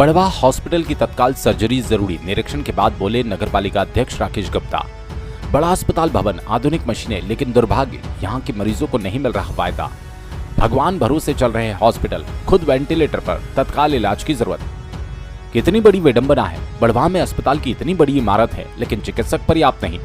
Barwaha hospital की तत्काल surgery जरूरी, निरीक्षण के बाद बोले नगरपालिका अध्यक्ष राकेश गुप्ता। बड़ा अस्पताल भवन, आधुनिक मशीनें, लेकिन दुर्भाग्य यहाँ के मरीजों को नहीं मिल रहा फायदा। भगवान भरोसे चल रहे हॉस्पिटल, खुद वेंटिलेटर पर, तत्काल इलाज की जरूरत। कितनी बड़ी विडंबना है, बड़वाह में अस्पताल की इतनी बड़ी इमारत है लेकिन चिकित्सक पर्याप्त नहीं।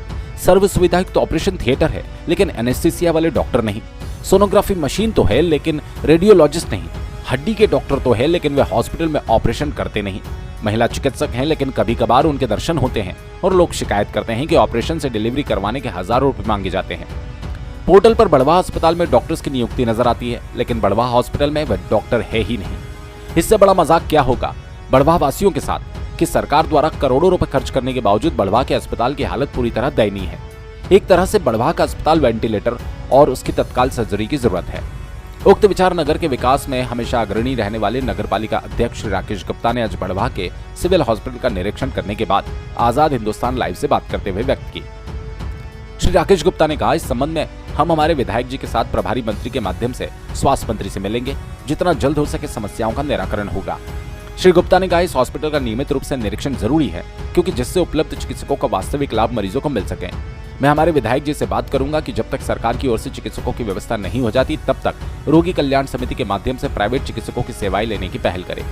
सर्व सुविधा युक्त ऑपरेशन थिएटर है लेकिन एनेस्थीसिया वाले डॉक्टर नहीं। सोनोग्राफी मशीन तो है लेकिन रेडियोलॉजिस्ट नहीं। हड्डी के डॉक्टर तो है लेकिन वे हॉस्पिटल में ऑपरेशन करते नहीं। महिला चिकित्सक हैं लेकिन कभी कभार उनके दर्शन होते हैं और लोग शिकायत करते हैं कि ऑपरेशन से डिलीवरी करवाने के हजारों रुपए मांगे जाते हैं। पोर्टल पर बड़वाह अस्पताल में डॉक्टर्स की नियुक्ति नजर आती है लेकिन बड़वाह हॉस्पिटल में वह डॉक्टर है ही नहीं। इससे बड़ा मजाक क्या होगा बड़वाह वासियों के साथ कि सरकार द्वारा करोड़ों रुपए खर्च करने के बावजूद बड़वाह के अस्पताल की हालत पूरी तरह दयनीय है। एक तरह से बड़वाह का अस्पताल वेंटिलेटर और उसकी तत्काल सर्जरी की जरूरत है। उक्त विचार नगर के विकास में हमेशा अग्रणी रहने वाले नगरपालिका अध्यक्ष राकेश गुप्ता ने आज बड़वाह के सिविल हॉस्पिटल का निरीक्षण करने के बाद आजाद हिंदुस्तान लाइव से बात करते हुए व्यक्त की। श्री राकेश गुप्ता ने कहा, इस संबंध में हम हमारे विधायक जी के साथ प्रभारी मंत्री के माध्यम से स्वास्थ्य मंत्री से मिलेंगे, जितना जल्द हो सके समस्याओं का निराकरण होगा। श्री गुप्ता ने कहा, इस हॉस्पिटल का नियमित रूप से निरीक्षण जरूरी है क्योंकि जिससे उपलब्ध चिकित्सकों का वास्तविक लाभ मरीजों को मिल सके। मैं हमारे विधायक जी से बात करूंगा कि जब तक सरकार की ओर से चिकित्सकों की व्यवस्था नहीं हो जाती तब तक रोगी कल्याण समिति के माध्यम से प्राइवेट चिकित्सकों की सेवाएं लेने की पहल करें।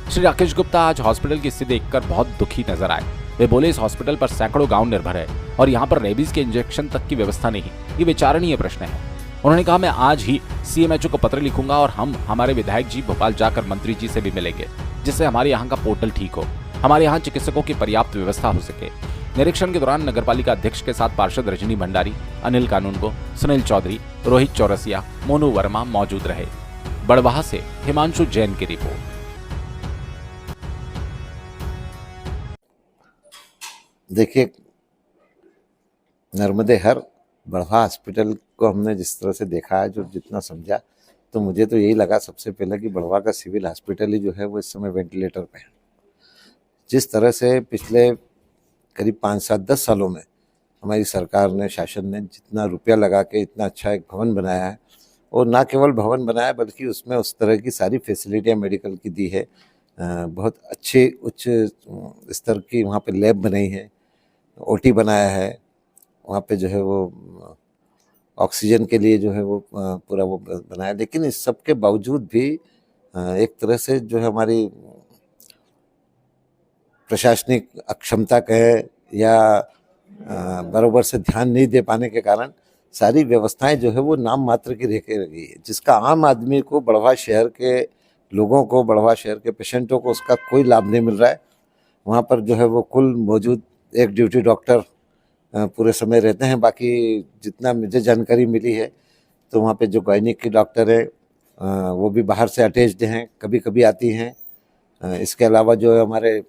श्री राकेश गुप्ता आज हॉस्पिटल की स्थिति देखकर बहुत दुखी नजर आए। वे बोले, इस हॉस्पिटल पर सैकड़ों गांव निर्भर है और यहाँ पर रेबीज के इंजेक्शन तक की व्यवस्था नहीं। ये विचारणीय प्रश्न है। उन्होंने कहा, मैं आज ही सीएमएचओ को पत्र लिखूंगा और हम हमारे विधायक जी भोपाल जाकर मंत्री जी से भी मिलेंगे, जिससे हमारे यहाँ का पोर्टल ठीक हो, हमारे यहाँ चिकित्सकों की पर्याप्त व्यवस्था हो सके। निरीक्षण के दौरान नगरपालिका अध्यक्ष के साथ पार्षद रजनी भंडारी, अनिल कानूनगो, सुनील चौधरी, रोहित चौरसिया, मोनू वर्मा मौजूद रहे। बड़वाह से हिमांशु जैन की रिपोर्ट। देखिए, नर्मदे हर बड़वाह हॉस्पिटल को हमने जिस तरह से देखा है, जो जितना समझा, तो मुझे तो यही लगा सबसे पहले कि बड़वाह का सिविल हॉस्पिटल ही जो है वो इस समय वेंटिलेटर पे है। जिस तरह से पिछले करीब 5-7-10 सालों में हमारी सरकार ने, शासन ने जितना रुपया लगा के इतना अच्छा एक भवन बनाया है, और ना केवल भवन बनाया बल्कि उसमें उस तरह की सारी फैसिलिटियाँ मेडिकल की दी है। बहुत अच्छे उच्च स्तर की वहाँ पे लैब बनाई है, ओटी बनाया है, वहाँ पे जो है वो ऑक्सीजन के लिए जो है वो पूरा वो बनाया। लेकिन इस सब के बावजूद भी एक तरह से जो है हमारी प्रशासनिक अक्षमता कहे या बराबर से ध्यान नहीं दे पाने के कारण सारी व्यवस्थाएं जो है वो नाम मात्र की रह गई है, जिसका आम आदमी को, बड़वाह शहर के लोगों को, बड़वाह शहर के पेशेंटों को उसका कोई लाभ नहीं मिल रहा है। वहाँ पर जो है वो कुल मौजूद एक ड्यूटी डॉक्टर पूरे समय रहते हैं। बाकी जितना मुझे जानकारी मिली है तो वहाँ पे जो गायनिक की डॉक्टर है वो भी बाहर से अटैच्ड हैं, कभी कभी आती हैं। इसके अलावा जो है हमारे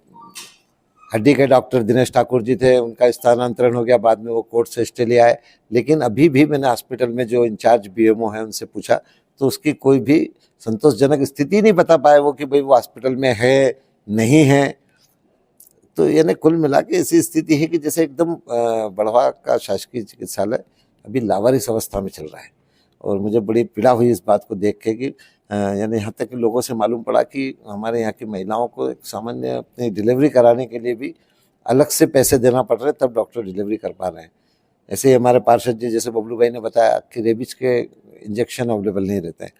हड्डी के डॉक्टर दिनेश ठाकुर जी थे, उनका स्थानांतरण हो गया, बाद में वो कोर्ट से स्टे ले आए। लेकिन अभी भी मैंने हॉस्पिटल में जो इंचार्ज बीएमओ है उनसे पूछा तो उसकी कोई भी संतोषजनक स्थिति नहीं बता पाए वो कि भाई वो हॉस्पिटल में है नहीं है। तो यानी कुल मिला के ऐसी स्थिति है कि जैसे एकदम बड़वाह का शासकीय चिकित्सालय अभी लावारिस अवस्था में चल रहा है। और मुझे बड़ी पीड़ा हुई इस बात को देख के कि यानी यहाँ तक कि लोगों से मालूम पड़ा कि हमारे यहाँ की महिलाओं को एक सामान्य अपनी डिलीवरी कराने के लिए भी अलग से पैसे देना पड़ रहे, तब डॉक्टर डिलीवरी कर पा रहे हैं। ऐसे ही हमारे पार्षद जी जैसे बबलू भाई ने बताया कि रेबीज के इंजेक्शन अवेलेबल नहीं रहते हैं।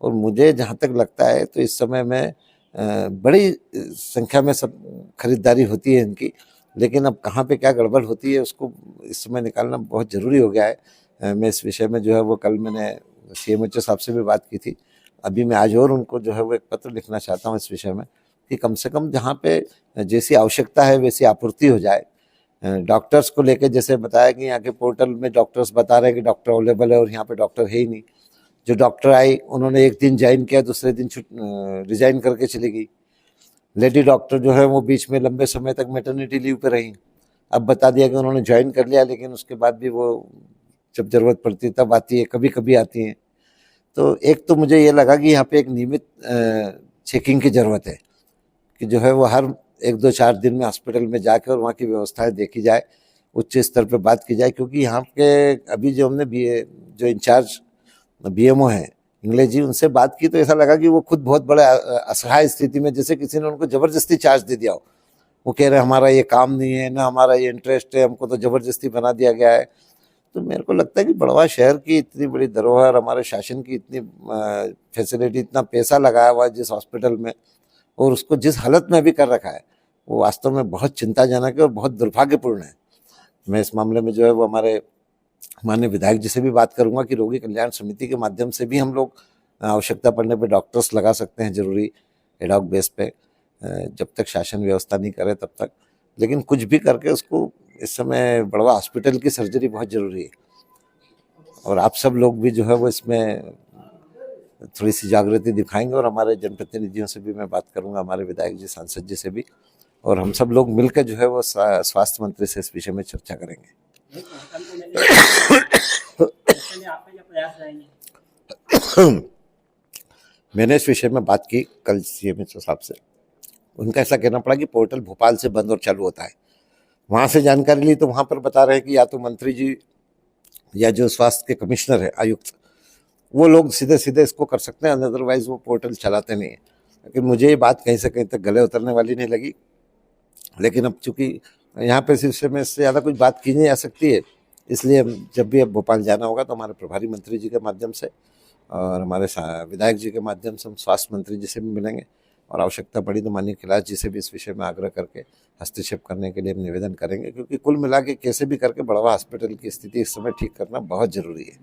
और मुझे जहाँ तक लगता है तो इस समय में बड़ी संख्या में सब खरीदारी होती है इनकी, लेकिन अब कहाँ पे क्या गड़बड़ होती है उसको इस समय निकालना बहुत ज़रूरी हो गया है। मैं इस विषय में जो है वो कल मैंने सीएमएचओ साहब से भी बात की थी। अभी मैं आज और उनको जो है वो एक पत्र लिखना चाहता हूँ इस विषय में कि कम से कम जहाँ पे जैसी आवश्यकता है वैसी आपूर्ति हो जाए। डॉक्टर्स को लेकर जैसे बताया कि यहाँ के पोर्टल में डॉक्टर्स बता रहे हैं कि डॉक्टर अवेलेबल है और यहाँ पे डॉक्टर है ही नहीं। जो डॉक्टर आई उन्होंने एक दिन ज्वाइन किया, दूसरे दिन रिजाइन करके चली गई। लेडी डॉक्टर जो है वो बीच में लंबे समय तक मैटरनिटी लीव पे रही। अब बता दिया कि उन्होंने ज्वाइन कर लिया, लेकिन उसके बाद भी वो जब ज़रूरत पड़ती है तब आती है, कभी कभी आती हैं। तो एक तो मुझे ये लगा कि यहाँ पे एक नियमित चेकिंग की ज़रूरत है कि जो है वो हर 1-2-4 दिन में हॉस्पिटल में जाकर और वहाँ की व्यवस्थाएं देखी जाए, उच्च स्तर पे बात की जाए। क्योंकि यहाँ के अभी जो हमने जो इंचार्ज बीएमओ हैं अंग्रेजी उनसे बात की तो ऐसा लगा कि वो खुद बहुत बड़े असहाय स्थिति में, जैसे किसी ने उनको जबरदस्ती चार्ज दे दिया हो। वो कह रहे हमारा ये काम नहीं है ना, हमारा ये इंटरेस्ट है, हमको तो जबरदस्ती बना दिया गया है। तो मेरे को लगता है कि बड़वा शहर की इतनी बड़ी धरोहर, हमारे शासन की इतनी फैसिलिटी, इतना पैसा लगाया हुआ है जिस हॉस्पिटल में, और उसको जिस हालत में अभी कर रखा है, वो वास्तव में बहुत चिंताजनक है और बहुत दुर्भाग्यपूर्ण है। मैं इस मामले में जो है वो हमारे माननीय विधायक जी से भी बात करूंगा कि रोगी कल्याण समिति के माध्यम से भी हम लोग आवश्यकता पड़ने पे डॉक्टर्स लगा सकते हैं जरूरी एडॉक बेस पे, जब तक शासन व्यवस्था नहीं करे तब तक। लेकिन कुछ भी करके उसको, इस समय बड़वा हॉस्पिटल की सर्जरी बहुत जरूरी है, और आप सब लोग भी जो है वो इसमें थोड़ी सी जागृति दिखाएंगे, और हमारे जनप्रतिनिधियों से भी मैं बात करूंगा, हमारे विधायक जी, सांसद जी से भी, और हम सब लोग मिलकर जो है वो स्वास्थ्य मंत्री से इस विषय में चर्चा करेंगे। मैंने इस विषय में बात की कल सीएम साहब से। उनका ऐसा कहना पड़ा कि पोर्टल भोपाल से बंद और चालू होता है। वहाँ से जानकारी ली तो वहाँ पर बता रहे हैं कि या तो मंत्री जी या जो स्वास्थ्य के कमिश्नर है, आयुक्त, वो लोग सीधे सीधे इसको कर सकते हैं, अदरवाइज वो पोर्टल चलाते नहीं है। लेकिन मुझे ये बात कहीं से कहीं तक गले उतरने वाली नहीं लगी। लेकिन अब चूंकि यहाँ पे इस विषय में इससे ज़्यादा कुछ बात की नहीं जा सकती है, इसलिए जब भी अब भोपाल जाना होगा तो हमारे प्रभारी मंत्री जी के माध्यम से और हमारे विधायक जी के माध्यम से हम स्वास्थ्य मंत्री जी से भी मिलेंगे, और आवश्यकता पड़ी तो माननीय कैलाश जी से भी इस विषय में आग्रह करके हस्तक्षेप करने के लिए निवेदन करेंगे, क्योंकि कुल मिला के कैसे भी करके बड़वा हॉस्पिटल की स्थिति इस समय ठीक करना बहुत जरूरी है।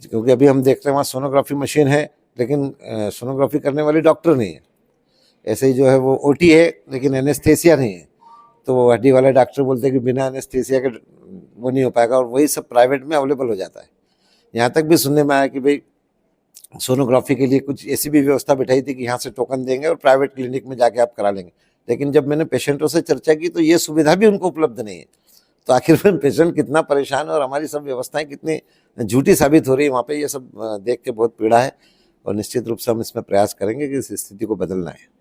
क्योंकि अभी हम देख रहे हैं वहाँ सोनोग्राफी मशीन है, लेकिन सोनोग्राफी करने वाली डॉक्टर नहीं है। ऐसे ही जो है वो ओटी है, लेकिन एनेस्थेसिया नहीं है। तो वो हड्डी वाले डॉक्टर बोलते हैं कि बिना एनेस्थेसिया के वो नहीं हो पाएगा, और वही सब प्राइवेट में अवेलेबल हो जाता है। यहाँ तक भी सुनने में आया कि भाई सोनोग्राफी के लिए कुछ ऐसी भी व्यवस्था बिठाई थी कि यहाँ से टोकन देंगे और प्राइवेट क्लिनिक में जाके आप करा लेंगे। लेकिन जब मैंने पेशेंटों से चर्चा की तो ये सुविधा भी उनको उपलब्ध नहीं है। तो आखिर में पेशेंट कितना परेशान है और हमारी सब व्यवस्थाएं कितनी झूठी साबित हो रही है वहाँ पे, ये सब देख के बहुत पीड़ा है, और निश्चित रूप से हम इसमें प्रयास करेंगे कि इस स्थिति को बदलना है।